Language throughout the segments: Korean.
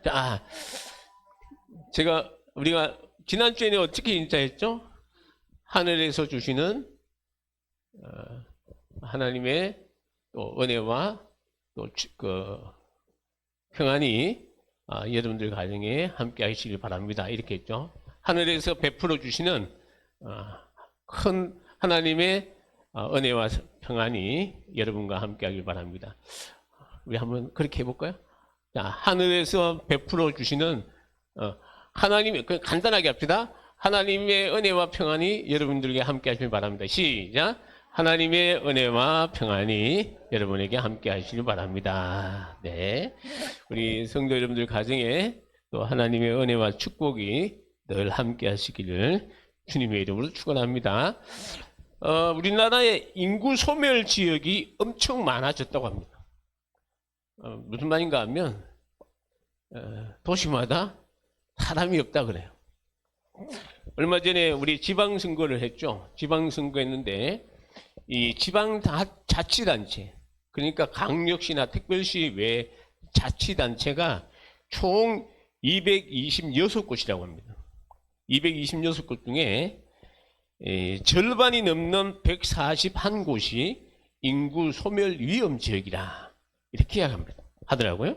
자, 우리가 지난주에는 어떻게 인사했죠? 하늘에서 주시는 하나님의 또 은혜와 또 평안이 여러분들 가정에 함께 하시길 바랍니다. 이렇게 했죠. 하늘에서 베풀어 주시는 큰 하나님의 은혜와 평안이 여러분과 함께 하길 바랍니다. 우리 한번 그렇게 해볼까요? 자, 하늘에서 베풀어 주시는 하나님의, 간단하게 합시다. 하나님의 은혜와 평안이 여러분들에게 함께 하시길 바랍니다. 시작. 하나님의 은혜와 평안이 여러분에게 함께 하시길 바랍니다. 네. 우리 성도 여러분들 가정에 또 하나님의 은혜와 축복이 늘 함께 하시기를 주님의 이름으로 축원합니다. 우리나라의 인구 소멸 지역이 엄청 많아졌다고 합니다. 무슨 말인가 하면 도시마다 사람이 없다 그래요. 얼마 전에 우리 지방선거를 했죠. 지방선거 했는데 이 지방자치단체, 그러니까 강력시나 특별시 외 자치단체가 총 226곳이라고 합니다. 226곳 중에 절반이 넘는 141곳이 인구 소멸 위험 지역이라 이렇게 하더라고요.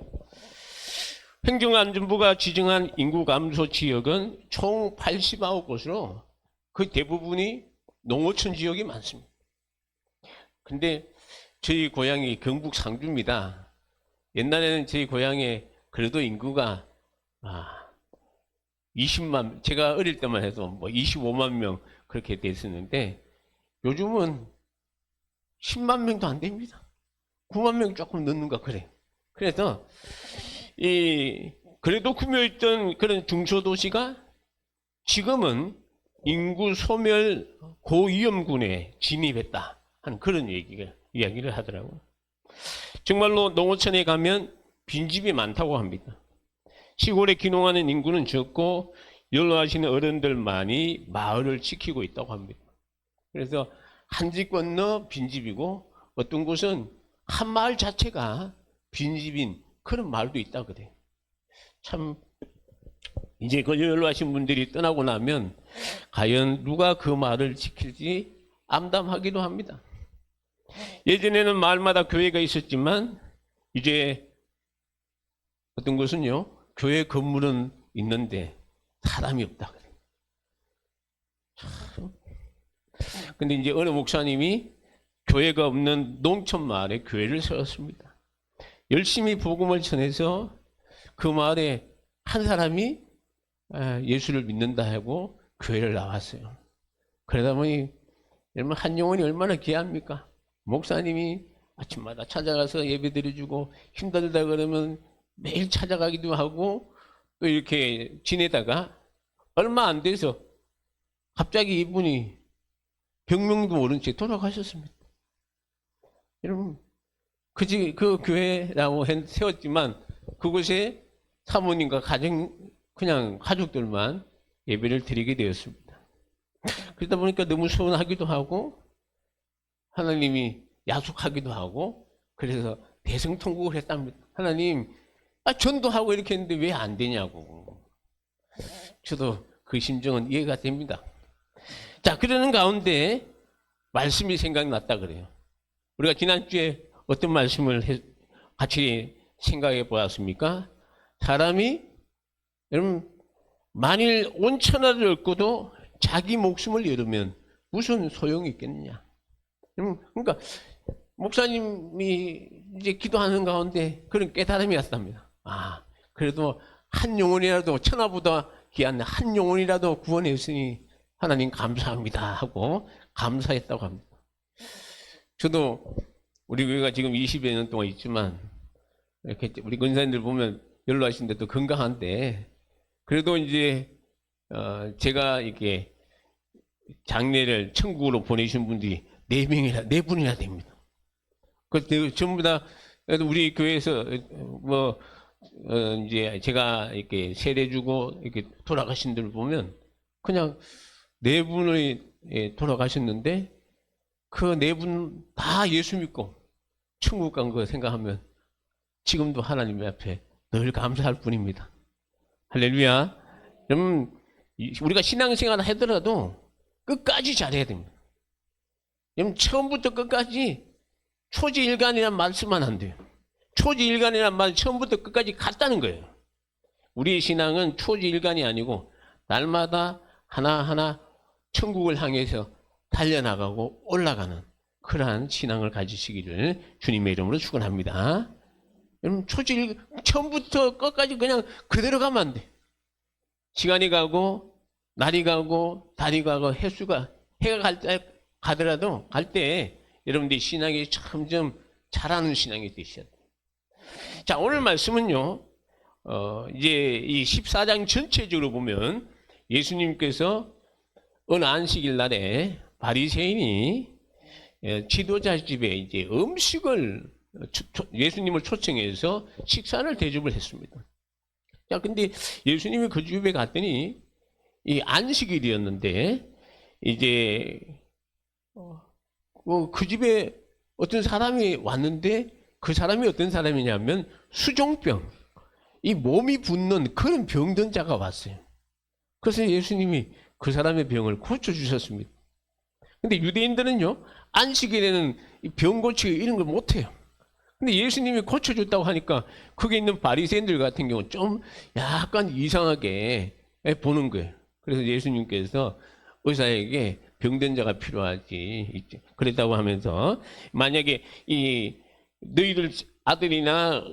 행정안전부가 지정한 인구 감소 지역은 총 89곳으로 그 대부분이 농어촌 지역이 많습니다. 근데 저희 고향이 경북 상주입니다. 옛날에는 저희 고향에 그래도 인구가 20만, 제가 어릴 때만 해도 뭐 25만 명 그렇게 됐었는데 요즘은 10만 명도 안 됩니다. 9만 명 조금 넘는가 그래요. 그래서 그래도 구며있던 그런 중소도시가 지금은 인구 소멸 고위험군에 진입했다 하는 그런 이야기를 하더라고요. 정말로 농어촌에 가면 빈집이 많다고 합니다. 시골에 귀농하는 인구는 적고 연로하시는 어른들만이 마을을 지키고 있다고 합니다. 그래서 한 집 건너 빈집이고 어떤 곳은 한 마을 자체가 빈집인 그런 마을도 있다고 그래요. 참 이제 그 연로하신 분들이 떠나고 나면 과연 누가 그 마을을 지킬지 암담하기도 합니다. 예전에는 마을마다 교회가 있었지만 이제 어떤 곳은요 교회 건물은 있는데 사람이 없다 그래요. 근데 이제 어느 목사님이 교회가 없는 농촌 마을에 교회를 세웠습니다. 열심히 복음을 전해서 그 마을에 한 사람이 예수를 믿는다 하고 교회를 나왔어요. 그러다 보니 여러분 한 영혼이 얼마나 귀합니까? 목사님이 아침마다 찾아가서 예배 드려주고 힘들다 그러면 매일 찾아가기도 하고 또 이렇게 지내다가 얼마 안 돼서 갑자기 이분이 병명도 모른 채 돌아가셨습니다. 여러분 그 교회라고 세웠지만 그곳에 사모님과 그냥 가족들만 예배를 드리게 되었습니다. 그러다 보니까 너무 서운하기도 하고 하나님이 야속하기도 하고 그래서 대성통곡을 했답니다. 하나님 전도하고 이렇게 했는데 왜 안 되냐고. 저도 그 심정은 이해가 됩니다. 자, 그러는 가운데 말씀이 생각났다 그래요. 우리가 지난주에 어떤 말씀을 같이 생각해 보았습니까? 사람이 여러분 만일 온 천하를 얻고도 자기 목숨을 잃으면 무슨 소용이 있겠느냐. 그러니까 목사님이 이제 기도하는 가운데 그런 깨달음이 왔답니다. 그래도 한 영혼이라도 천하보다 귀한 한 영혼이라도 구원했으니 하나님 감사합니다 하고 감사했다고 합니다. 저도 우리 교회가 지금 20여 년 동안 있지만 이렇게 우리 권사님들 보면 연로하신데도 건강한데 그래도 이제 제가 이렇게 장례를 천국으로 보내신 분들이 4분이나 됩니다. 그 전부 다 우리 교회에서 이제 제가 이렇게 세례주고 이렇게 돌아가신 분들 보면 그냥 4분이 돌아가셨는데 그 4분 다 예수 믿고 천국 간 거 생각하면 지금도 하나님 앞에 늘 감사할 뿐입니다. 할렐루야. 여러분, 우리가 신앙생활을 하더라도 끝까지 잘해야 됩니다. 여러분, 처음부터 끝까지 초지일관이라는 말 쓰면 안 돼요. 초지일관이라는 말 처음부터 끝까지 같다는 거예요. 우리의 신앙은 초지일관이 아니고 날마다 하나하나 천국을 향해서 달려나가고 올라가는 그러한 신앙을 가지시기를 주님의 이름으로 축원합니다. 여러분, 처음부터 끝까지 그냥 그대로 가면 안 돼. 시간이 가고 날이 가고 달이 가고 해가 가더라도 갈 때 여러분들이 신앙이 점점 잘하는 신앙이 되셔야 돼요. 자, 오늘 말씀은요, 이제 이 14장 전체적으로 보면 예수님께서 어느 안식일 날에 바리새인이 지도자 집에 이제 음식을 예수님을 초청해서 식사를 대접을 했습니다. 자, 근데 예수님이 그 집에 갔더니 이 안식일이었는데 이제 그 집에 어떤 사람이 왔는데 그 사람이 어떤 사람이냐면 수종병, 이 몸이 붓는 그런 병든 자가 왔어요. 그래서 예수님이 그 사람의 병을 고쳐주셨습니다. 근데 유대인들은요, 안식일에는 병 고치기 이런 걸 못해요. 근데 예수님이 고쳐줬다고 하니까 거기 있는 바리새인들 같은 경우 좀 약간 이상하게 보는 거예요. 그래서 예수님께서 의사에게 병든 자가 필요하지, 그랬다고 하면서 만약에 이 너희들 아들이나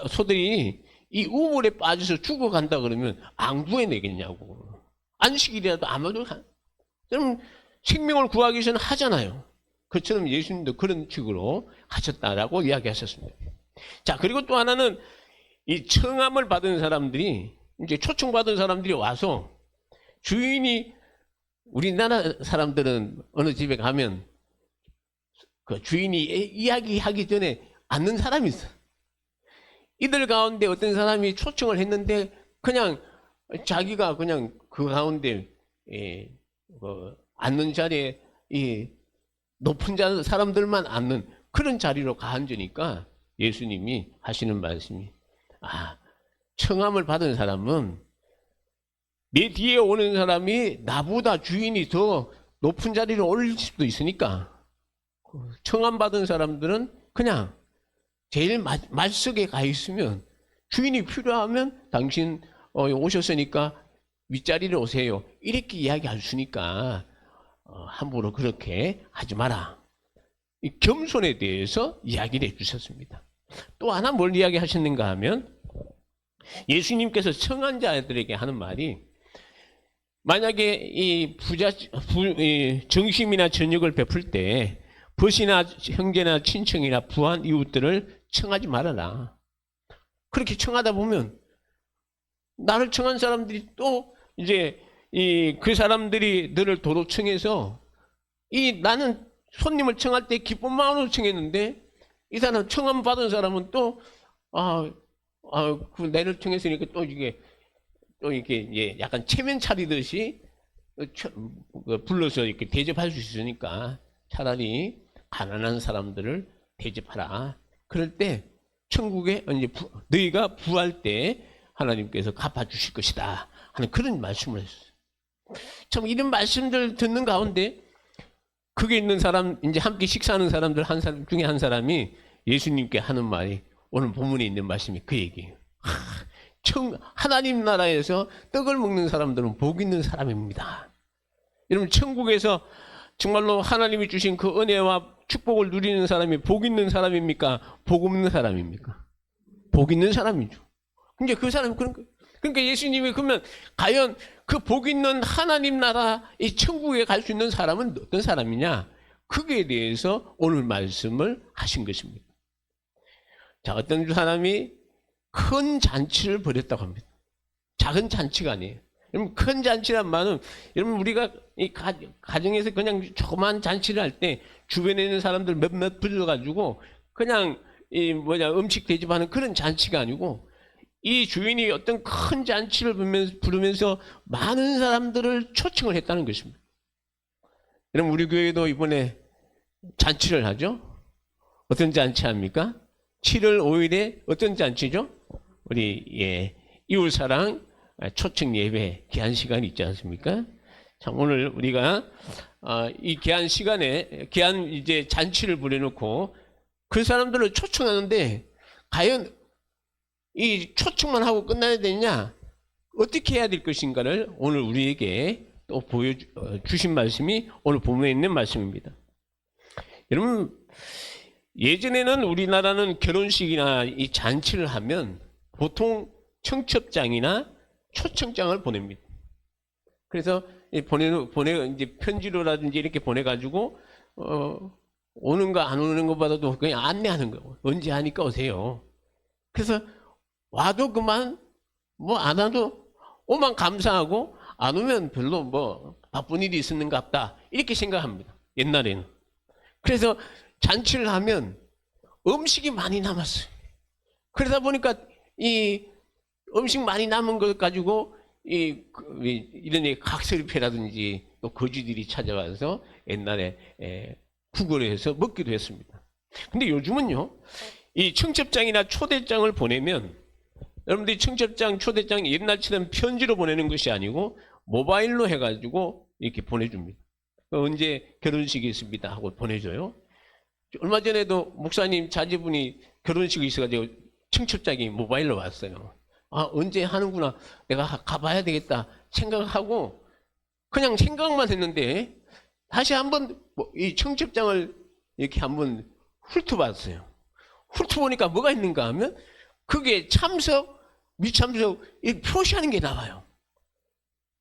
소들이 이 우물에 빠져서 죽어간다 그러면 안 구해내겠냐고. 안식일이라도 아마도 좀 생명을 구하기 위해서는 하잖아요. 그처럼 예수님도 그런 식으로 하셨다라고 이야기하셨습니다. 자, 그리고 또 하나는 이 청함을 받은 사람들이, 이제 초청받은 사람들이 와서 주인이, 우리나라 사람들은 어느 집에 가면 그 주인이 이야기하기 전에 앉는 사람이 있어. 이들 가운데 어떤 사람이 초청을 했는데 그냥 자기가 그냥 그 가운데 앉는 자리에 이 높은 사람들만 앉는 그런 자리로 가 앉으니까 예수님이 하시는 말씀이, 청함을 받은 사람은 내 뒤에 오는 사람이 나보다 주인이 더 높은 자리로 올릴 수도 있으니까 청함 받은 사람들은 그냥 제일 말석에 가 있으면 주인이 필요하면 당신 오셨으니까 윗자리로 오세요, 이렇게 이야기할 수니까 함부로 그렇게 하지 마라. 이 겸손에 대해서 이야기를 해주셨습니다. 또 하나 뭘 이야기하셨는가 하면 예수님께서 청한 자들에게 하는 말이, 만약에 이 정심이나 저녁을 베풀 때 벗이나 형제나 친척이나 부한 이웃들을 청하지 말아라. 그렇게 청하다 보면 나를 청한 사람들이 또 이제 그 사람들이 너를 도로 청해서 나는 손님을 청할 때 기쁜 마음으로 청했는데 이 사람 청함 받은 사람은 또 그 내를 청했으니까 또 이게 약간 체면 차리듯이 불러서 이렇게 대접할 수 있으니까 차라리 가난한 사람들을 대접하라. 그럴 때 천국에 이제 너희가 부할 때 하나님께서 갚아주실 것이다 하는 그런 말씀을 했어요. 참 이런 말씀들 듣는 가운데 거기 있는 사람, 이제 함께 식사하는 사람들 중에 한 사람이 예수님께 하는 말이 오늘 본문에 있는 말씀이 그 얘기예요. 하나님 나라에서 떡을 먹는 사람들은 복 있는 사람입니다. 여러분, 천국에서 정말로 하나님이 주신 그 은혜와 축복을 누리는 사람이 복 있는 사람입니까? 복 없는 사람입니까? 복 있는 사람이죠. 근데 그 사람이 그러니까 예수님이 그러면 과연 그 복 있는 하나님 나라 이 천국에 갈 수 있는 사람은 어떤 사람이냐? 그에 대해서 오늘 말씀을 하신 것입니다. 자, 어떤 사람이 큰 잔치를 벌였다고 합니다. 작은 잔치가 아니에요. 여러분, 큰 잔치란 말은, 여러분, 우리가 이 가정에서 그냥 조그만 잔치를 할 때 주변에 있는 사람들 몇몇 불러가지고 그냥 음식 대접하는 그런 잔치가 아니고, 이 주인이 어떤 큰 잔치를 부르면서 많은 사람들을 초청을 했다는 것입니다. 여러분, 우리 교회도 이번에 잔치를 하죠? 어떤 잔치 합니까? 7월 5일에 어떤 잔치죠? 우리 이웃사랑 초청 예배 귀한 시간이 있지 않습니까? 참 오늘 우리가 이 귀한 시간에 귀한 이제 잔치를 부려놓고 그 사람들을 초청하는데 과연 이 초청만 하고 끝나야 되느냐? 어떻게 해야 될 것인가를 오늘 우리에게 또 보여주신 말씀이 오늘 본문에 있는 말씀입니다. 여러분, 예전에는 우리나라는 결혼식이나 이 잔치를 하면 보통 청첩장이나 초청장을 보냅니다. 그래서 이제 편지로라든지 이렇게 보내가지고, 오는 거 안 오는 것보다도 그냥 안내하는 거. 언제 하니까 오세요. 그래서 와도 그만, 뭐 안 와도 오만 감사하고 안 오면 별로 뭐 바쁜 일이 있었는가 보다. 이렇게 생각합니다. 옛날에는. 그래서 잔치를 하면 음식이 많이 남았어요. 그러다 보니까 이 음식 많이 남은 것 가지고 이런 각설이패라든지 또 거지들이 찾아와서 옛날에 구걸을 해서 먹기도 했습니다. 근데 요즘은요, 이 청첩장이나 초대장을 보내면 여러분들이 청첩장, 초대장 옛날처럼 편지로 보내는 것이 아니고 모바일로 해가지고 이렇게 보내줍니다. 언제 결혼식이 있습니다 하고 보내줘요. 얼마 전에도 목사님 자제분이 결혼식이 있어가지고 청첩장이 모바일로 왔어요. 아, 언제 하는구나. 내가 가봐야 되겠다 생각하고 그냥 생각만 했는데 다시 한번 이 청첩장을 이렇게 한번 훑어봤어요. 훑어보니까 뭐가 있는가 하면 그게 참석, 미참석 이렇게 표시하는 게 나와요.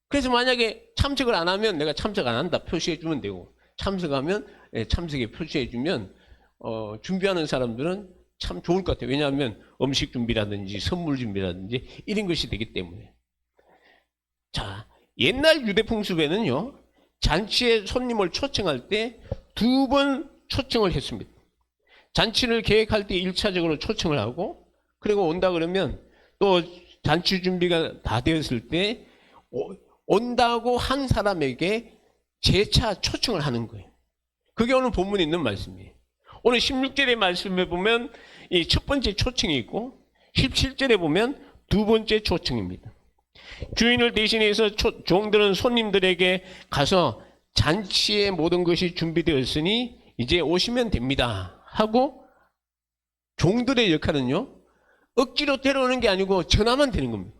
그래서 만약에 참석을 안 하면 내가 참석 안 한다 표시해주면 되고, 참석하면 참석에 표시해주면 준비하는 사람들은 참 좋을 것 같아요. 왜냐하면 음식 준비라든지 선물 준비라든지 이런 것이 되기 때문에. 자, 옛날 유대 풍습에는요, 잔치에 손님을 초청할 때 2번 초청을 했습니다. 잔치를 계획할 때 1차적으로 초청을 하고, 그리고 온다 그러면 또 잔치 준비가 다 되었을 때 온다고 한 사람에게 재차 초청을 하는 거예요. 그게 오늘 본문에 있는 말씀이에요. 오늘 16절의 말씀에 보면 이 첫 번째 초청이 있고 17절에 보면 두 번째 초청입니다. 주인을 대신해서 종들은 손님들에게 가서 잔치의 모든 것이 준비되었으니 이제 오시면 됩니다 하고, 종들의 역할은요, 억지로 데려오는 게 아니고 전화만 되는 겁니다.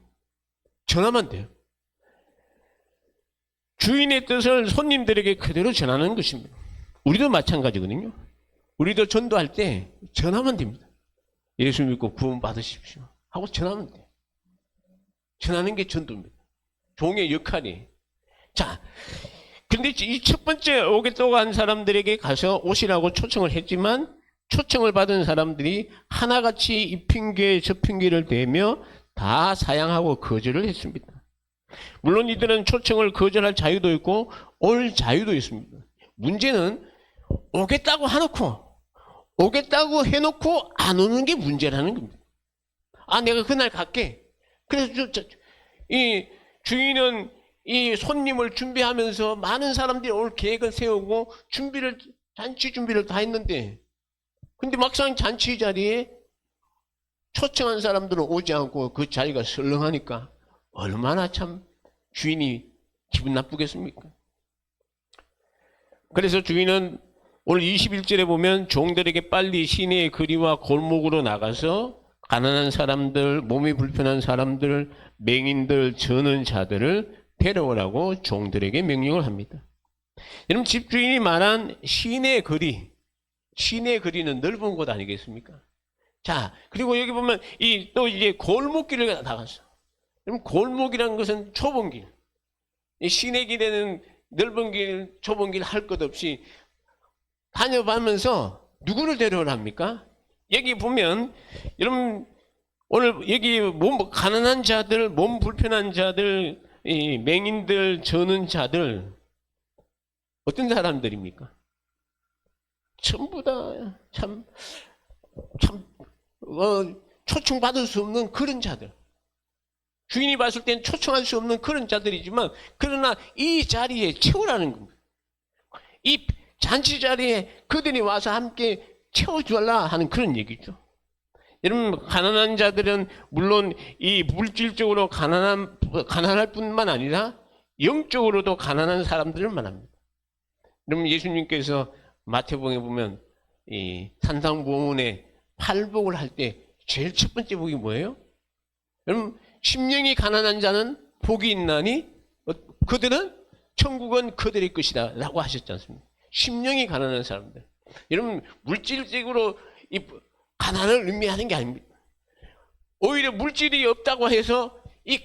전화만 돼요. 주인의 뜻을 손님들에게 그대로 전하는 것입니다. 우리도 마찬가지거든요. 우리도 전도할 때 전하면 됩니다. 예수 믿고 구원 받으십시오 하고 전하면 돼요. 전하는 게 전도입니다. 종의 역할이. 자, 근데 이 첫 번째 오겠다고 한 사람들에게 가서 오시라고 초청을 했지만, 초청을 받은 사람들이 하나같이 이 핑계 저 핑계를 대며 다 사양하고 거절을 했습니다. 물론 이들은 초청을 거절할 자유도 있고 올 자유도 있습니다. 문제는 오겠다고 해놓고 안 오는 게 문제라는 겁니다. 아, 내가 그날 갈게. 그래서 이 주인은 이 손님을 준비하면서 많은 사람들이 올 계획을 세우고 잔치 준비를 다 했는데, 근데 막상 잔치 자리에 초청한 사람들은 오지 않고 그 자리가 설렁하니까 얼마나 참 주인이 기분 나쁘겠습니까? 그래서 주인은 오늘 21절에 보면 종들에게 빨리 시내의 거리와 골목으로 나가서 가난한 사람들, 몸이 불편한 사람들, 맹인들, 저는 자들을 데려오라고 종들에게 명령을 합니다. 여러분, 집주인이 말한 시내의 거리는 넓은 곳 아니겠습니까? 자, 그리고 여기 보면 또 이제 골목길을 나갔어. 그럼 골목이라는 것은 좁은 길. 시내 길에는 넓은 길, 좁은 길 할 것 없이 다녀가면서 누구를 데려오랍니까? 여기 보면 여러분, 오늘 여기 가난한 자들, 몸 불편한 자들, 이 맹인들, 저는 자들, 어떤 사람들입니까? 전부 다 초청받을 수 없는 그런 자들. 주인이 봤을 땐 초청할 수 없는 그런 자들이지만, 그러나 이 자리에 채우라는 겁니다. 이 잔치 자리에 그들이 와서 함께 채워주라 하는 그런 얘기죠. 여러분, 가난한 자들은 물론 이 물질적으로 가난할 뿐만 아니라 영적으로도 가난한 사람들을 말합니다. 여러분, 예수님께서 마태복음에 보면 이 산상보훈에 팔복을 할 때 제일 첫 번째 복이 뭐예요? 여러분, 심령이 가난한 자는 복이 있나니 그들은 천국은 그들의 것이다 라고 하셨지 않습니까? 심령이 가난한 사람들. 여러분, 물질적으로 이 가난을 의미하는 게 아닙니다. 오히려 물질이 없다고 해서 이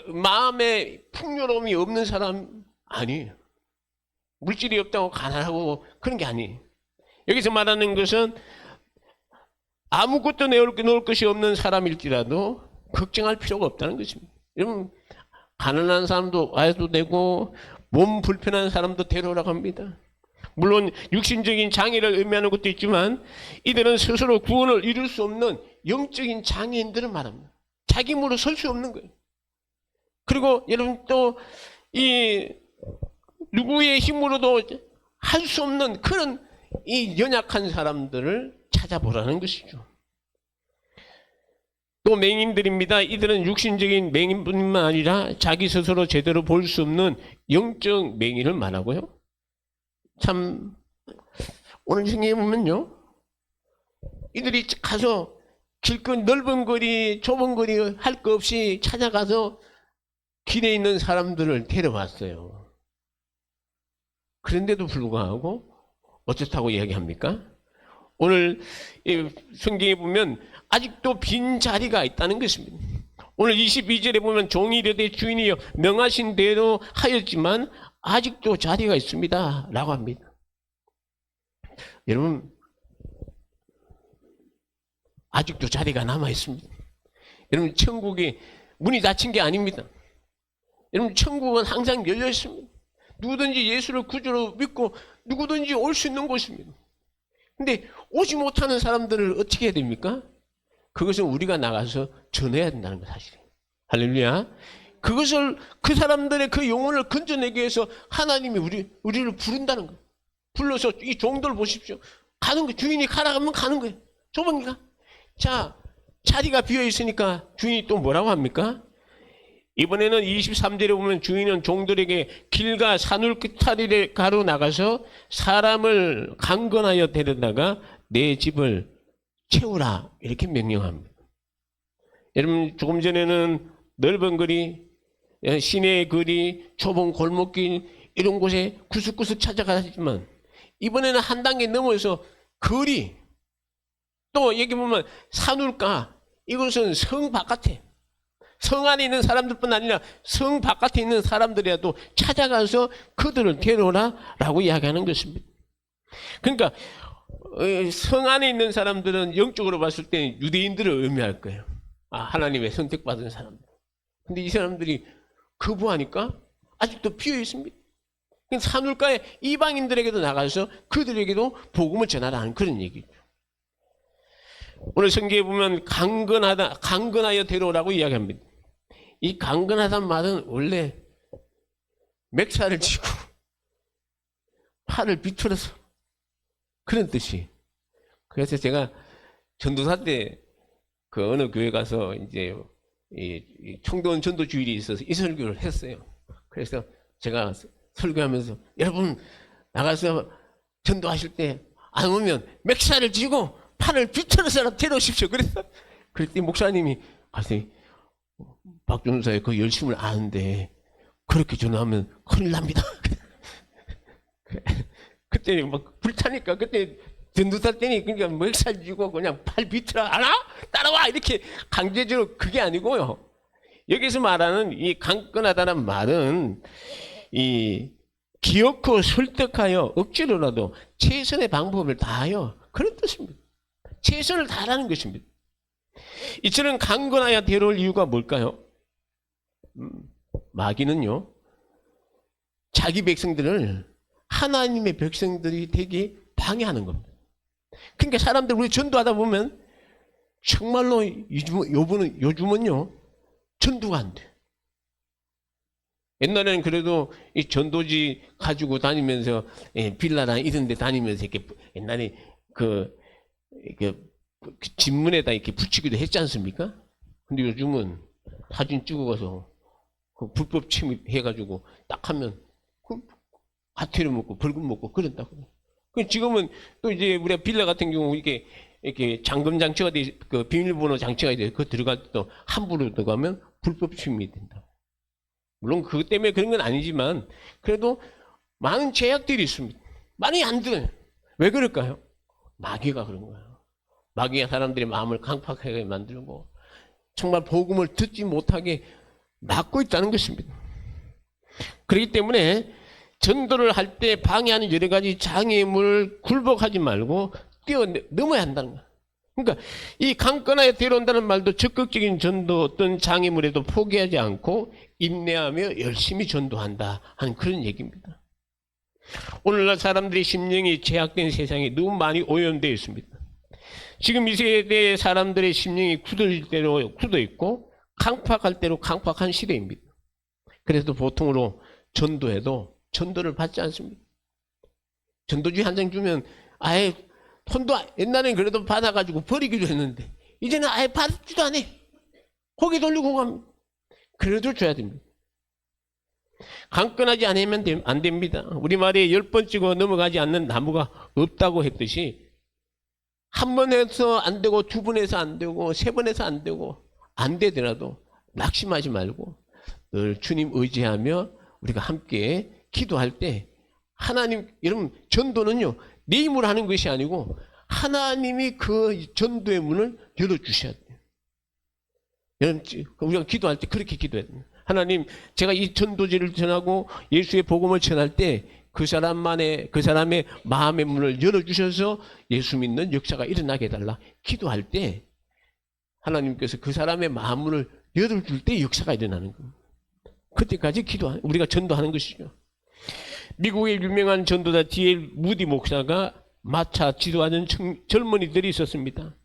마음에 풍요로움이 없는 사람 아니에요. 물질이 없다고 가난하고 그런 게 아니에요. 여기서 말하는 것은 아무것도 내놓을 것이 없는 사람일지라도 걱정할 필요가 없다는 것입니다. 여러분, 가난한 사람도 와도 되고 몸 불편한 사람도 데려오라고 합니다. 물론 육신적인 장애를 의미하는 것도 있지만 이들은 스스로 구원을 이룰 수 없는 영적인 장애인들을 말합니다. 자기 힘으로 설 수 없는 거예요. 그리고 여러분, 또 이 누구의 힘으로도 할 수 없는 그런 이 연약한 사람들을 찾아보라는 것이죠. 또 맹인들입니다. 이들은 육신적인 맹인뿐만 아니라 자기 스스로 제대로 볼 수 없는 영적 맹인을 말하고요. 참 오늘 생각해 보면요, 이들이 가서 길건 넓은 거리 좁은 거리 할 거 없이 찾아가서 길에 있는 사람들을 데려왔어요. 그런데도 불구하고 어떻다고 이야기합니까? 오늘 성경에 보면 아직도 빈 자리가 있다는 것입니다. 오늘 22절에 보면 종이 이르되 주인이여 명하신 대로 하였지만 아직도 자리가 있습니다 라고 합니다. 여러분, 아직도 자리가 남아 있습니다. 여러분, 천국이 문이 닫힌 게 아닙니다. 여러분, 천국은 항상 열려 있습니다. 누구든지 예수를 구주로 믿고 누구든지 올 수 있는 곳입니다. 근데 오지 못하는 사람들을 어떻게 해야 됩니까? 그것은 우리가 나가서 전해야 된다는 거 사실이에요. 할렐루야. 그것을 그 사람들의 그 영혼을 건져내기 위해서 하나님이 우리를 부른다는 거예요. 불러서 이 종들 보십시오. 가는 거, 주인이 가라 하면 가는 거예요. 좁은가? 자, 자리가 비어 있으니까 주인이 또 뭐라고 합니까? 이번에는 23절에 보면 주인은 종들에게 길과 산울 끝다리를 가로 나가서 사람을 강건하여 데려다가 내 집을 채우라 이렇게 명령합니다. 여러분, 조금 전에는 넓은 거리, 시내의 거리, 좁은 골목길 이런 곳에 구석구석 찾아가지만 이번에는 한 단계 넘어서 거리, 또 여기 보면 산울가, 이것은 성 바깥에, 성 안에 있는 사람들뿐 아니라 성 바깥에 있는 사람들이라도 찾아가서 그들을 데려오라 라고 이야기하는 것입니다. 그러니까 성 안에 있는 사람들은 영적으로 봤을 때 유대인들을 의미할 거예요. 하나님의 선택받은 사람들. 근데 이 사람들이 거부하니까 아직도 비어 있습니다. 산울가에 이방인들에게도 나가서 그들에게도 복음을 전하라는 그런 얘기죠. 오늘 성경에 보면 강건하여 데려오라고 이야기합니다. 이 강건하다는 말은 원래 맥살을 치고 팔을 비틀어서 그런 뜻이. 그래서 제가 전도사 때 그 어느 교회 가서 이제 이 청도원 전도 주일이 있어서 이 설교를 했어요. 그래서 제가 설교하면서 여러분 나가서 전도하실 때 안 오면 맥살을 쥐고 팔을 비틀어서 데려오십시오. 그랬더니 목사님이 가서 박 전도사의 그 열심을 아는데 그렇게 전화하면 큰일 납니다. 그때 막 불타니까 그때 전도사 때니 그러니까 맥살 쥐고 그냥 팔 비틀어 알아? 따라와 이렇게 강제적으로 그게 아니고요. 여기서 말하는 이 강건하다는 말은 이 기어코 설득하여 억지로라도 최선의 방법을 다하여 그런 뜻입니다. 최선을 다하라는 것입니다. 이처럼 강건하여 데려올 이유가 뭘까요? 마귀는요, 자기 백성들을 하나님의 백성들이 되게 방해하는 겁니다. 그러니까 사람들 우리 전도하다 보면 정말로 요즘은요 전도가 안 돼. 옛날에는 그래도 이 전도지 가지고 다니면서 빌라나 이런 데 다니면서 이렇게 옛날에 그 그 집문에다 이렇게 붙이기도 했지 않습니까? 근데 요즘은 사진 찍어가서 그 불법 침입해가지고 딱 하면 그 과태료 먹고 벌금 먹고 그런다고. 지금은 또 이제 우리가 빌라 같은 경우 이렇게 잠금 장치가 돼, 그 비밀번호 장치가 돼, 그 들어갈 때도 함부로 들어가면 불법 침입이 된다. 물론 그것 때문에 그런 건 아니지만 그래도 많은 제약들이 있습니다. 많이 안 들어요. 왜 그럴까요? 마귀가 그런 거예요. 마귀가 사람들의 마음을 강팍하게 만들고 정말 복음을 듣지 못하게 막고 있다는 것입니다. 그렇기 때문에 전도를 할 때 방해하는 여러 가지 장애물을 굴복하지 말고 뛰어넘어야 한다는 거예요. 그러니까 이 강건하게 데려온다는 말도 적극적인 전도 어떤 장애물에도 포기하지 않고 인내하며 열심히 전도한다 하는 그런 얘기입니다. 오늘날 사람들의 심령이 제약된 세상에 너무 많이 오염되어 있습니다. 지금 이 세대의 사람들의 심령이 굳어질 대로 굳어 있고 강팍할 대로 강팍한 시대입니다. 그래서 보통으로 전도해도 전도를 받지 않습니다. 전도주의 한 장 주면 아예 돈도 옛날엔 그래도 받아가지고 버리기도 했는데 이제는 아예 받지도 않아. 고개 돌리고 갑니다. 그래도 줘야 됩니다. 강건하지 않으면 안 됩니다. 우리말에 10번 찍어 넘어가지 않는 나무가 없다고 했듯이 한 번 해서 안 되고 두 번 해서 안 되고 세 번 해서 안 되고 안 되더라도 낙심하지 말고 늘 주님 의지하며 우리가 함께 기도할 때 하나님, 여러분 전도는요 내 힘으로 하는 것이 아니고 하나님이 그 전도의 문을 열어주셔야 돼요. 여러분 우리가 기도할 때 그렇게 기도해야 돼요. 하나님, 제가 이 전도지를 전하고 예수의 복음을 전할 때 그 사람의 마음의 문을 열어주셔서 예수 믿는 역사가 일어나게 해달라. 기도할 때 하나님께서 그 사람의 마음문을 열어줄 때 역사가 일어나는 겁니다. 그때까지 우리가 전도하는 것이죠. 미국의 유명한 전도자 D.L. 무디 목사가 마차 지도하는 젊은이들이 있었습니다.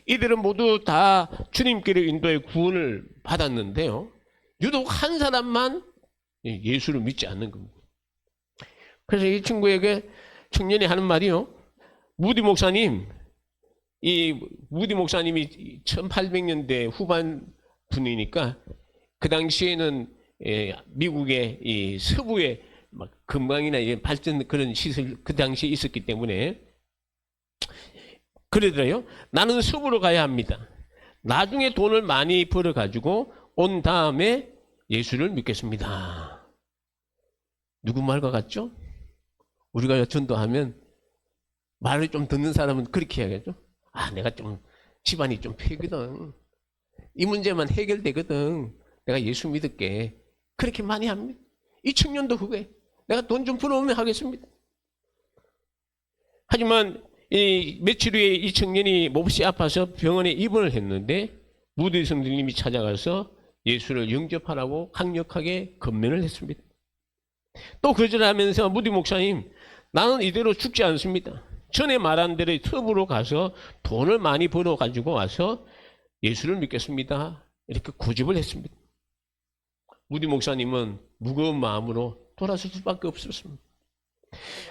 이들은 모두 다 주님께로 인도의 구원을 받았는데요. 유독 한 사람만 예수를 믿지 않는 겁니다. 그래서 이 친구에게 청년이 하는 말이요. 무디 목사님이 1800년대 후반 분이니까 그 당시에는 미국의 이 서부의 막 금강이나 발전 그런 시설 그 당시에 있었기 때문에 그러더래요. 나는 서부로 가야 합니다. 나중에 돈을 많이 벌어 가지고 온 다음에 예수를 믿겠습니다. 누구 말과 같죠? 우리가 전도하면 말을 좀 듣는 사람은 그렇게 해야겠죠. 아, 내가 좀 집안이 좀 패거든. 이 문제만 해결되거든. 내가 예수 믿을게. 그렇게 많이 합니다. 이 청년도 그거예요. 내가 돈 좀 벌어오면 하겠습니다. 하지만 며칠 후에 이 청년이 몹시 아파서 병원에 입원을 했는데 무디 성도님이 찾아가서 예수를 영접하라고 강력하게 권면을 했습니다. 또 거절하면서 무디 목사님, 나는 이대로 죽지 않습니다. 전에 말한 대로 서부로 가서 돈을 많이 벌어 가지고 와서 예수를 믿겠습니다. 이렇게 고집을 했습니다. 무디 목사님은 무거운 마음으로 돌아설 수밖에 없었습니다.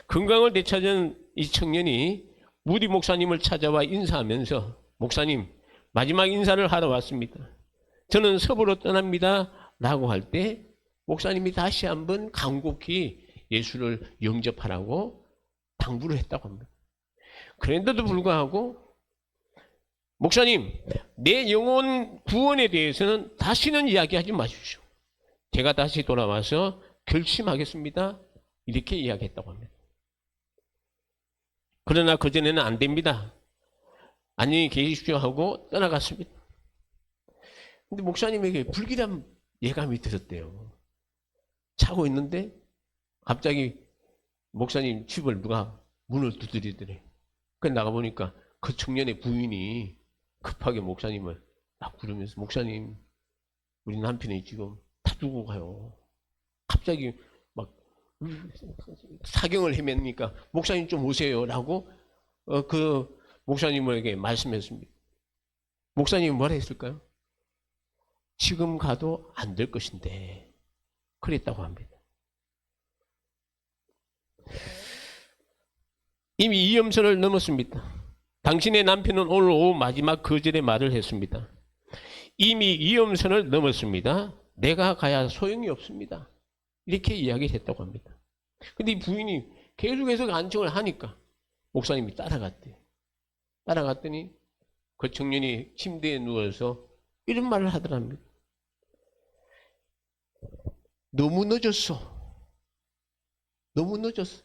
건강을 되찾은 이 청년이 무디 목사님을 찾아와 인사하면서 목사님, 마지막 인사를 하러 왔습니다. 저는 서부로 떠납니다. 라고 할 때 목사님이 다시 한번 간곡히 예수를 영접하라고 당부를 했다고 합니다. 그런데도 불구하고 목사님, 내 영혼 구원에 대해서는 다시는 이야기하지 마십시오. 제가 다시 돌아와서 결심하겠습니다. 이렇게 이야기했다고 합니다. 그러나 그전에는 안 됩니다. 안녕히 계십시오 하고 떠나갔습니다. 근데 목사님에게 불길한 예감이 들었대요. 자고 있는데 갑자기 목사님 집을 누가 문을 두드리더래. 그래서 나가보니까 그 청년의 부인이 급하게 목사님을 딱 부르면서 목사님, 우리 남편이 지금 다 두고 가요. 갑자기 막 사경을 헤매니까 목사님 좀 오세요 라고 그 목사님에게 말씀했습니다. 목사님이 뭐라 했을까요? 지금 가도 안 될 것인데 그랬다고 합니다. 이미 위험선을 넘었습니다. 당신의 남편은 오늘 오후 마지막 거절의 말을 했습니다. 이미 위험선을 넘었습니다. 내가 가야 소용이 없습니다. 이렇게 이야기했다고 합니다. 근데 이 부인이 계속해서 간청을 하니까 목사님이 따라갔대요. 따라갔더니 그 청년이 침대에 누워서 이런 말을 하더랍니다. 너무 늦었어. 너무 늦었어.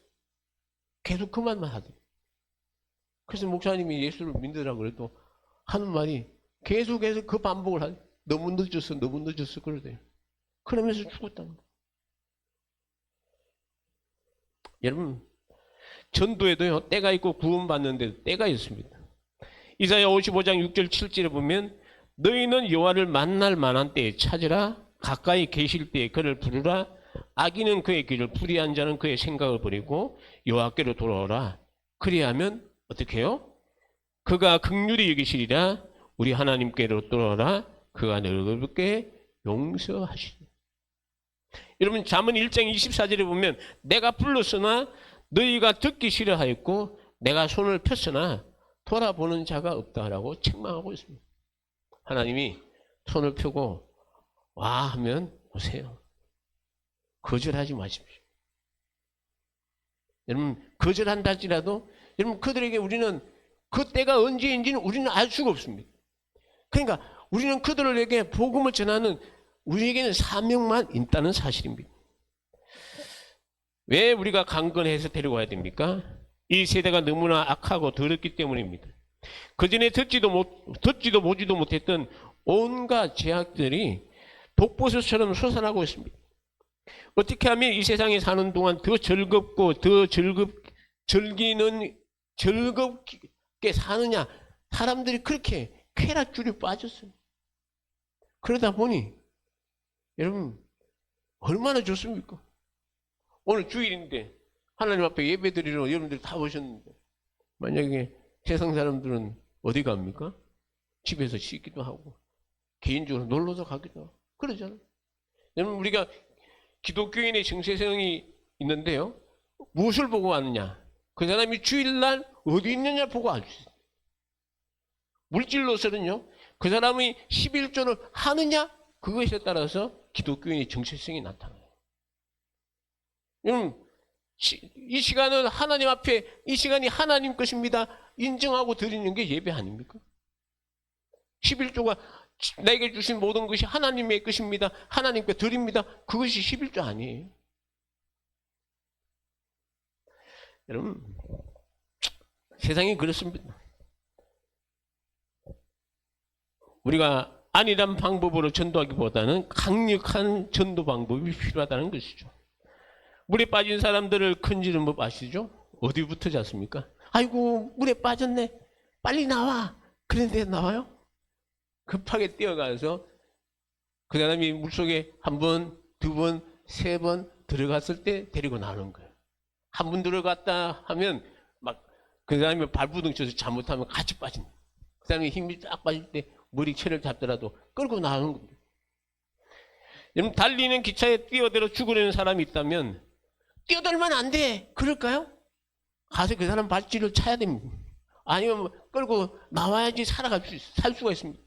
계속 그 말만 하더라고요. 그래서 목사님이 예수를 믿으라고 그래도 하는 말이 계속해서 그 반복을 하죠. 너무 늦었어, 너무 늦었어 그러대요. 그러면서 죽었다는 거예요. 여러분, 전도에도요, 때가 있고 구원받는 데도 때가 있습니다. 이사야 55장 6절 7절에 보면 너희는 여호와를 만날 만한 때에 찾으라. 가까이 계실 때에 그를 부르라. 악인은 그의 길을 불의한 자는 그의 생각을 버리고 여호와께로 돌아오라. 그리하면 어떻게 해요? 그가 긍휼히 여기시리라. 우리 하나님께로 돌아오라. 그가 너희에게 용서하시리라. 여러분 잠언 1장 24절에 보면 내가 불렀으나 너희가 듣기 싫어하였고 내가 손을 폈으나 돌아보는 자가 없다라고 책망하고 있습니다. 하나님이 손을 펴고 와 하면 오세요. 거절하지 마십시오. 여러분 거절한다 할지라도 여러분 그들에게 우리는 그 때가 언제인지는 우리는 알 수가 없습니다. 그러니까 우리는 그들에게 복음을 전하는 우리에게는 사명만 있다는 사실입니다. 왜 우리가 강건해서 데려와야 됩니까? 이 세대가 너무나 악하고 더럽기 때문입니다. 그전에 듣지도 보지도 못했던 온갖 죄악들이 독버섯처럼 솟아나고 있습니다. 어떻게 하면 이 세상에 사는 동안 더 즐겁고 더 즐겁게 사느냐? 사람들이 그렇게 쾌락줄이 빠졌어요. 그러다 보니 여러분 얼마나 좋습니까? 오늘 주일인데 하나님 앞에 예배 드리러 여러분들이 다 오셨는데 만약에 세상 사람들은 어디 갑니까? 집에서 쉬기도 하고 개인적으로 놀러도 가기도 하고 그러잖아요. 여러분 우리가 기독교인의 정체성이 있는데요. 무엇을 보고 왔느냐? 그 사람이 주일날 어디 있느냐 보고 알 수 있어요. 물질로서는요. 그 사람이 11조를 하느냐? 그것에 따라서 기독교인의 정체성이 나타나요. 여러분 이 시간은 하나님 앞에 이 시간이 하나님 것입니다. 인정하고 드리는 게 예배 아닙니까? 11조가 내게 주신 모든 것이 하나님의 것입니다. 하나님께 드립니다. 그것이 11조 아니에요. 여러분 세상이 그렇습니다. 우리가 안일한 방법으로 전도하기보다는 강력한 전도 방법이 필요하다는 것이죠. 물에 빠진 사람들을 건지는 법 아시죠? 어디부터 잤습니까? 아이고 물에 빠졌네. 빨리 나와. 그런데 나와요? 급하게 뛰어가서 그 사람이 물속에 한 번, 두 번, 세 번 들어갔을 때 데리고 나오는 거예요. 한 번 들어갔다 하면 막 그 사람이 발부둥쳐서 잘못하면 같이 빠집니다. 그 사람이 힘이 딱 빠질 때 머리채를 잡더라도 끌고 나오는 겁니다. 여러분 달리는 기차에 뛰어들어 죽으려는 사람이 있다면 뛰어들면 안 돼. 그럴까요? 가서 그 사람 발길을 차야 됩니다. 아니면 끌고 나와야지 살 수가 있습니다.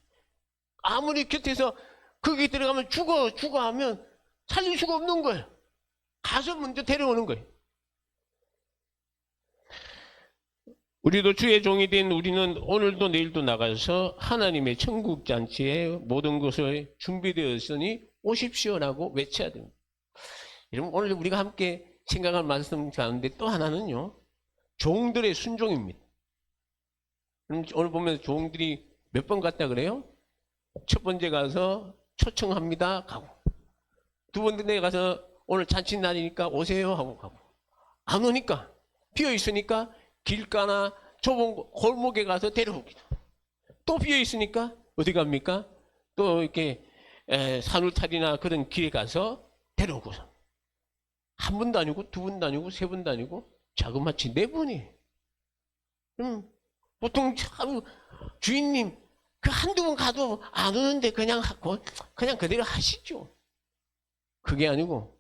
아무리 곁에서 거기 들어가면 죽어 하면 살릴 수가 없는 거예요. 가서 먼저 데려오는 거예요. 우리도 주의 종이 된 우리는 오늘도 내일도 나가서 하나님의 천국 잔치에 모든 것을 준비되었으니 오십시오라고 외쳐야 됩니다. 여러분 오늘 우리가 함께 생각할 말씀 가운데 또 하나는요. 종들의 순종입니다. 오늘 보면 종들이 몇 번 갔다 그래요? 첫 번째 가서 초청합니다 가고 두 번째 가서 오늘 잔칫날이니까 오세요 하고 가고 안 오니까 비어 있으니까 길가나 좁은 골목에 가서 데려오기도 또 비어 있으니까 어디 갑니까? 또 이렇게 산울타리나 그런 길에 가서 데려오고서 한 번도 아니고 두 번도 아니고 세 번도 아니고 자그마치 네 번이 보통 참 주인님 그 한두 번 가도 안 오는데 그냥 그대로 하시죠. 그게 아니고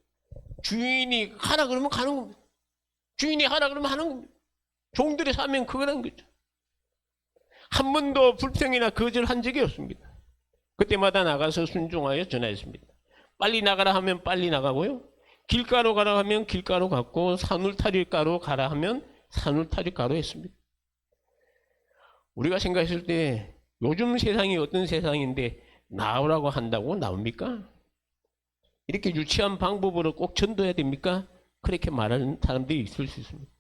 주인이 하라 그러면 가는 겁니다. 주인이 하라 그러면 하는 겁니다. 종들의 사명 그거라는 거죠. 한 번도 불평이나 거절한 적이 없습니다. 그때마다 나가서 순종하여 전하였습니다. 빨리 나가라 하면 빨리 나가고요. 길가로 가라 하면 길가로 갔고, 산울타리가로 가라 하면 산울타리가로 했습니다. 우리가 생각했을 때 요즘 세상이 어떤 세상인데 나오라고 한다고 나옵니까? 이렇게 유치한 방법으로 꼭 전도해야 됩니까? 그렇게 말하는 사람들이 있을 수 있습니다.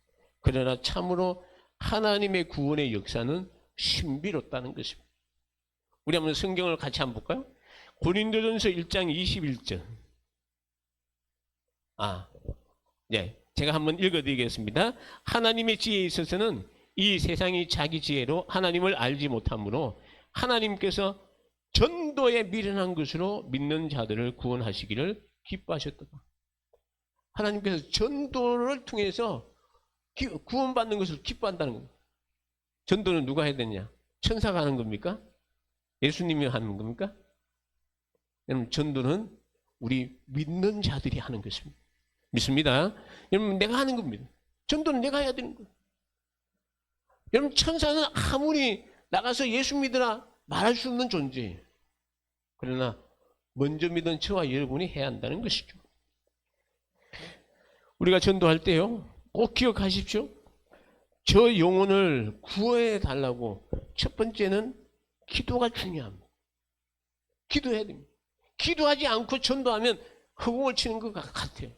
그러나 참으로 하나님의 구원의 역사는 신비롭다는 것입니다. 우리 한번 성경을 같이 한번 볼까요? 고린도전서 1장 21절. 제가 한번 읽어드리겠습니다. 하나님의 지혜에 있어서는 이 세상이 자기 지혜로 하나님을 알지 못하므로 하나님께서 전도에 미련한 것으로 믿는 자들을 구원하시기를 기뻐하셨도다. 하나님께서 전도를 통해서 구원받는 것을 기뻐한다는 겁니다. 전도는 누가 해야 되냐? 천사가 하는 겁니까? 예수님이 하는 겁니까? 여러분, 전도는 우리 믿는 자들이 하는 것입니다. 믿습니다. 여러분, 내가 하는 겁니다. 전도는 내가 해야 되는 거예요. 여러분, 천사는 아무리 나가서 예수 믿으라 말할 수 없는 존재예요. 그러나 먼저 믿은 저와 여러분이 해야 한다는 것이죠. 우리가 전도할 때요, 꼭 기억하십시오. 저 영혼을 구해 달라고 첫 번째는 기도가 중요합니다. 기도해야 됩니다. 기도하지 않고 전도하면 허공을 치는 것 같아요.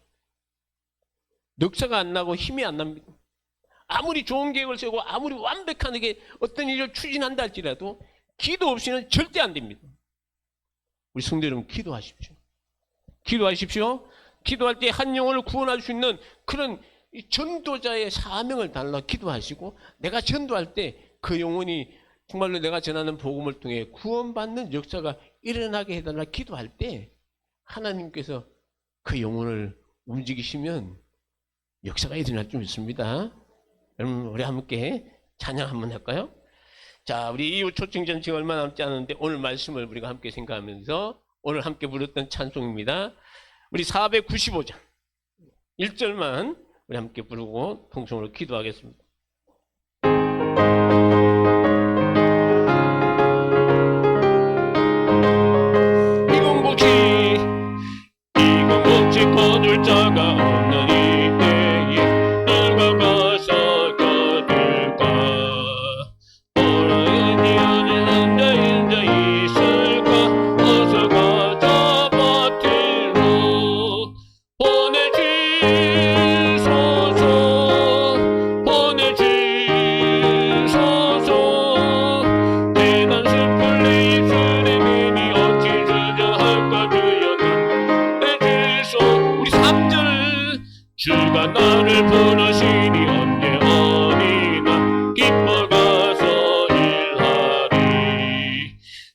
넉사가 안 나고 힘이 안 납니다. 아무리 좋은 계획을 세우고 아무리 완벽하게 어떤 일을 추진한다 할지라도 기도 없이는 절대 안 됩니다. 우리 성도 여러분, 기도하십시오. 기도하십시오. 기도할 때 한 영혼을 구원할 수 있는 그런 전도자의 사명을 달라 기도하시고, 내가 전도할 때 그 영혼이 정말로 내가 전하는 복음을 통해 구원받는 역사가 일어나게 해달라 기도할 때 하나님께서 그 영혼을 움직이시면 역사가 일어날 줄 믿습니다. 여러분, 우리 함께 찬양 한번 할까요? 자, 우리 이후 초청전치가 얼마 남지 않았는데 오늘 말씀을 우리가 함께 생각하면서 오늘 함께 부르던 찬송입니다. 우리 495장 1절만 우리 함께 부르고 통성으로 기도하겠습니다. 이공복지 거둘 자가 없는 이때에 누가 가서 거둘까? 오라는 이혼을 한자 인자 있을까? 어서 가자 밭으로 보내주소서, 보내주소서. 대난 숲을 내 입술에 매니 어찌 주저할까 주였나. 우리 3절, 주가 나를 부르시니 언제 어디나 기뻐 가서 일하리.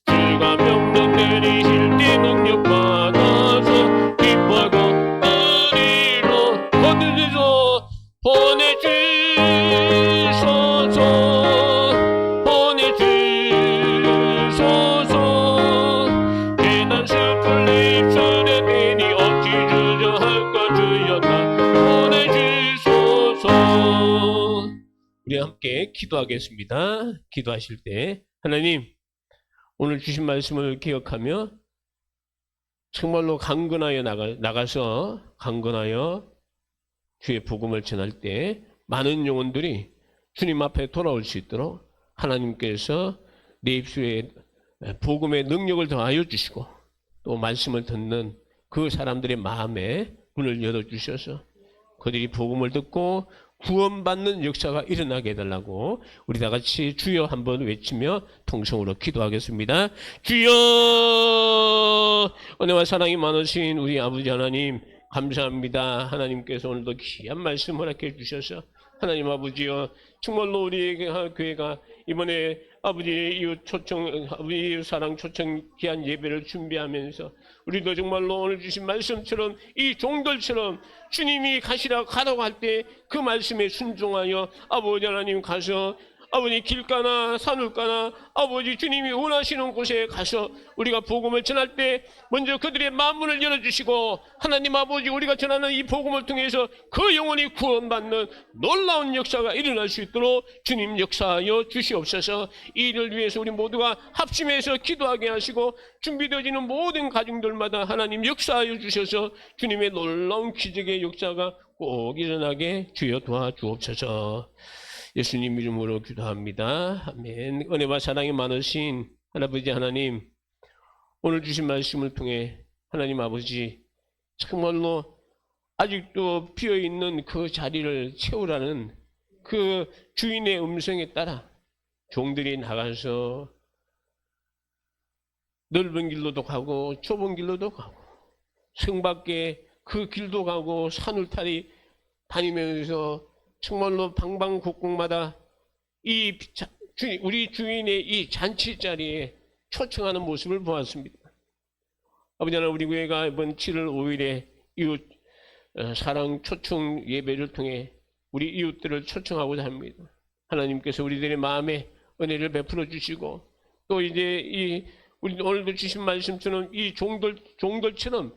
주가 명령 내리실 때 능력 받아서 기뻐 거리로 거두소서. 보내주소서, 보내주소서. 대난 숲을 내 입술에 매니 어찌 주저할까 주였나. 보내주소서. 우리 함께 기도하겠습니다. 기도하실 때 하나님, 오늘 주신 말씀을 기억하며 정말로 강건하여 나가서 강건하여 주의 복음을 전할 때 많은 영혼들이 주님 앞에 돌아올 수 있도록 하나님께서 내 입술에 복음의 능력을 더하여 주시고, 또 말씀을 듣는 그 사람들의 마음에 문을 열어주셔서 그들이 복음을 듣고 구원받는 역사가 일어나게 해달라고 우리 다 같이 주여 한번 외치며 통성으로 기도하겠습니다. 주여, 은혜와 사랑이 많으신 우리 아버지 하나님, 감사합니다. 하나님께서 오늘도 귀한 말씀 허락해 주셔서 하나님 아버지여, 정말로 우리 교회가 이번에 아버지 이웃 초청, 아버지 이웃 사랑 초청 귀한 예배를 준비하면서 우리도 정말로 오늘 주신 말씀처럼 이 종들처럼 주님이 가시라고 할 때 그 말씀에 순종하여 아버지 하나님 가서 아버지 길가나 산울가나 아버지 주님이 원하시는 곳에 가서 우리가 복음을 전할 때 먼저 그들의 마음문을 열어주시고 하나님 아버지 우리가 전하는 이 복음을 통해서 그 영혼이 구원받는 놀라운 역사가 일어날 수 있도록 주님 역사하여 주시옵소서. 이 일을 위해서 우리 모두가 합심해서 기도하게 하시고 준비되어지는 모든 가정들마다 하나님 역사하여 주셔서 주님의 놀라운 기적의 역사가 꼭 일어나게 주여 도와주옵소서. 예수님 이름으로 기도합니다. 아멘. 은혜와 사랑이 많으신 할아버지 하나님, 오늘 주신 말씀을 통해 하나님 아버지 정말로 아직도 비어있는 그 자리를 채우라는 그 주인의 음성에 따라 종들이 나가서 넓은 길로도 가고 좁은 길로도 가고 성 밖에 그 길도 가고 산울타리 다니면서 정말로 방방곡곡마다 우리 주인의 이 잔치 자리에 초청하는 모습을 보았습니다. 아버지 하나님, 우리 교회가 이번 7월 5일에 이웃 사랑 초청 예배를 통해 우리 이웃들을 초청하고자 합니다. 하나님께서 우리들의 마음에 은혜를 베풀어 주시고 또 이제 우리 오늘도 주신 말씀처럼 이 종들처럼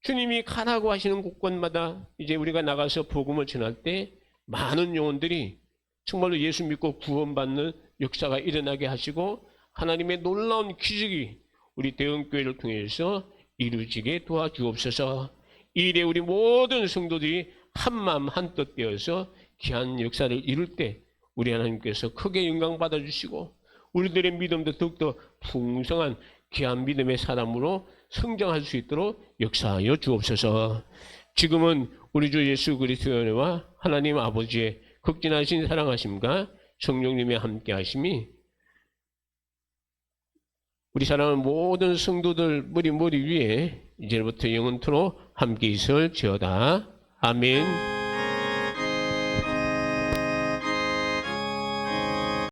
주님이 가라고 하시는 곳곳마다 이제 우리가 나가서 복음을 전할 때 많은 영혼들이 정말로 예수 믿고 구원받는 역사가 일어나게 하시고 하나님의 놀라운 기적이 우리 대흥교회를 통해서 이루어지게 도와주옵소서. 이 일에 우리 모든 성도들이 한마음 한뜻 되어서 귀한 역사를 이룰 때 우리 하나님께서 크게 영광 받아주시고 우리들의 믿음도 더욱더 풍성한 귀한 믿음의 사람으로 성장할 수 있도록 역사하여 주옵소서. 지금은 우리 주 예수 그리스도의 은혜와 하나님 아버지의 극진하신 사랑하심과 성령님의 함께하심이 우리 사랑하는 모든 성도들 머리 위에 이제부터 영원토록 함께 있을지어다. 아멘.